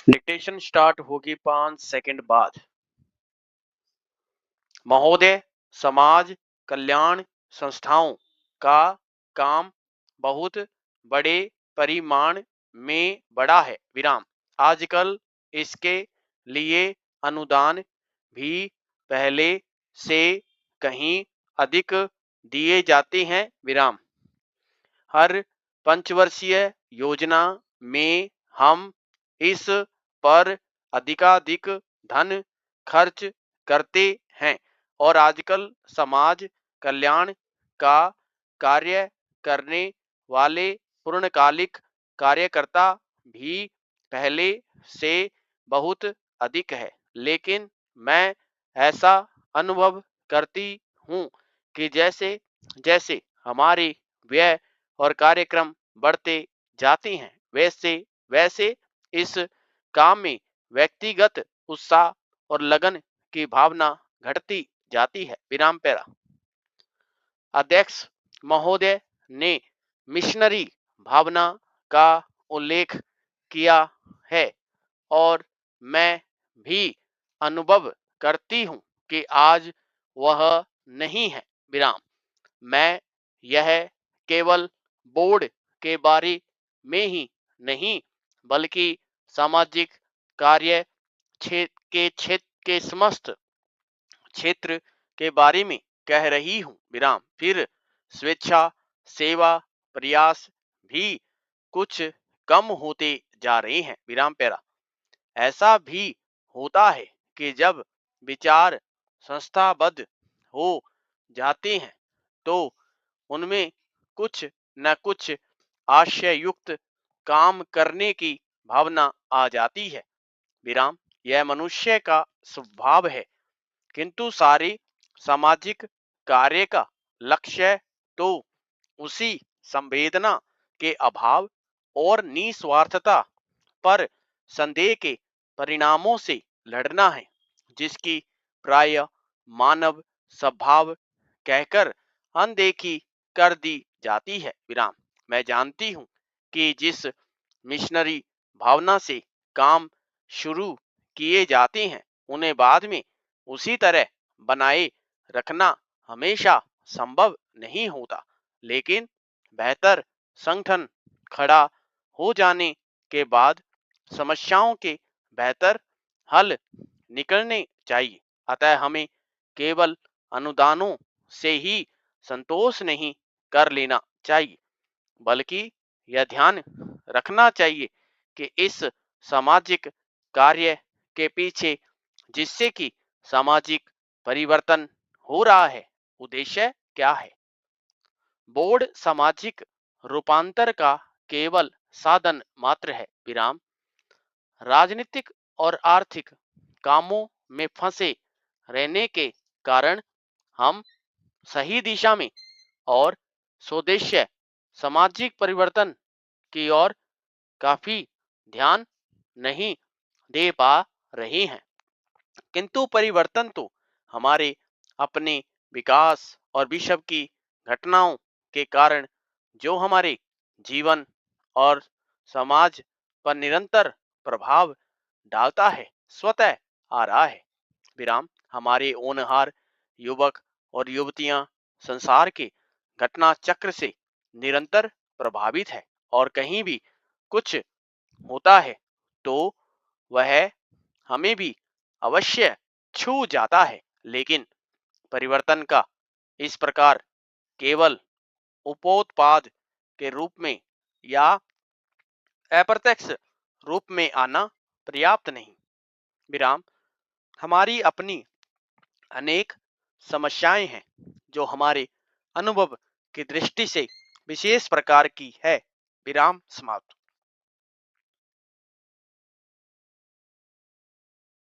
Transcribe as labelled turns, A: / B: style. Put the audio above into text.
A: Dictation start होगी 5 second बाद। महोदय, समाज कल्याण संस्थाओं का काम बहुत बड़े परिमाण में बड़ा है विराम। आजकल इसके लिए अनुदान भी पहले से कहीं अधिक दिए जाते हैं विराम। हर पंचवर्षीय योजना में हम इस पर अधिकाधिक धन खर्च करते हैं और आजकल समाज कल्याण का कार्य करने वाले पूर्णकालिक कार्यकर्ता भी पहले से बहुत अधिक है। लेकिन मैं ऐसा अनुभव करती हूँ कि जैसे जैसे हमारे व्यय और कार्यक्रम बढ़ते जाते हैं वैसे वैसे इस काम में व्यक्तिगत उत्साह और लगन की भावना घटती जाती है विराम पैरा। अध्यक्ष महोदय ने मिशनरी भावना का उल्लेख किया है और मैं भी अनुभव करती हूँ कि आज वह नहीं है विराम। मैं यह केवल बोर्ड के बारे में ही नहीं बल्कि सामाजिक कार्य क्षेत्र के समस्त क्षेत्र के बारे में कह रही हूँ विराम। फिर स्वेच्छा सेवा प्रयास भी कुछ कम होते जा रहे हैं विराम पैरा। ऐसा भी होता है कि जब विचार संस्थाबद्ध हो जाते हैं तो उनमें कुछ न कुछ आशययुक्त काम करने की भावना आ जाती है विराम। यह मनुष्य का स्वभाव है, किंतु सारे सामाजिक कार्य का लक्ष्य तो उसी संवेदना के अभाव और निस्वार्थता पर संदेह के परिणामों से लड़ना है जिसकी प्राय मानव स्वभाव कहकर अनदेखी कर दी जाती है विराम। मैं जानती हूँ कि जिस मिशनरी भावना से काम शुरू किए जाते हैं उन्हें बाद में उसी तरह बनाए रखना हमेशा संभव नहीं होता, लेकिन बेहतर संगठन खड़ा हो जाने के बाद समस्याओं के बेहतर हल निकलने चाहिए। अतः हमें केवल अनुदानों से ही संतोष नहीं कर लेना चाहिए, बल्कि यह ध्यान रखना चाहिए कि इस सामाजिक कार्य के पीछे जिससे कि सामाजिक परिवर्तन हो रहा है उद्देश्य क्या है। बोर्ड सामाजिक रूपांतर का केवल साधन मात्र है विराम। राजनीतिक और आर्थिक कामों में फंसे रहने के कारण हम सही दिशा में और स्वदेश्य सामाजिक परिवर्तन की ओर काफी ध्यान नहीं दे पा रहे हैं, किंतु परिवर्तन तो हमारे अपने विकास और विश्व की घटनाओं के कारण जो हमारे जीवन और समाज पर निरंतर प्रभाव डालता है स्वतः आ रहा है विराम। हमारे होनहार युवक और युवतियां संसार के घटना चक्र से निरंतर प्रभावित है और कहीं भी कुछ होता है तो वह हमें भी अवश्य छू जाता है, लेकिन परिवर्तन का इस प्रकार केवल उपोत्पाद के रूप में या अप्रत्यक्ष रूप में आना पर्याप्त नहीं विराम। हमारी अपनी अनेक समस्याएं हैं जो हमारे अनुभव की दृष्टि से विशेष प्रकार की है विराम समाप्त।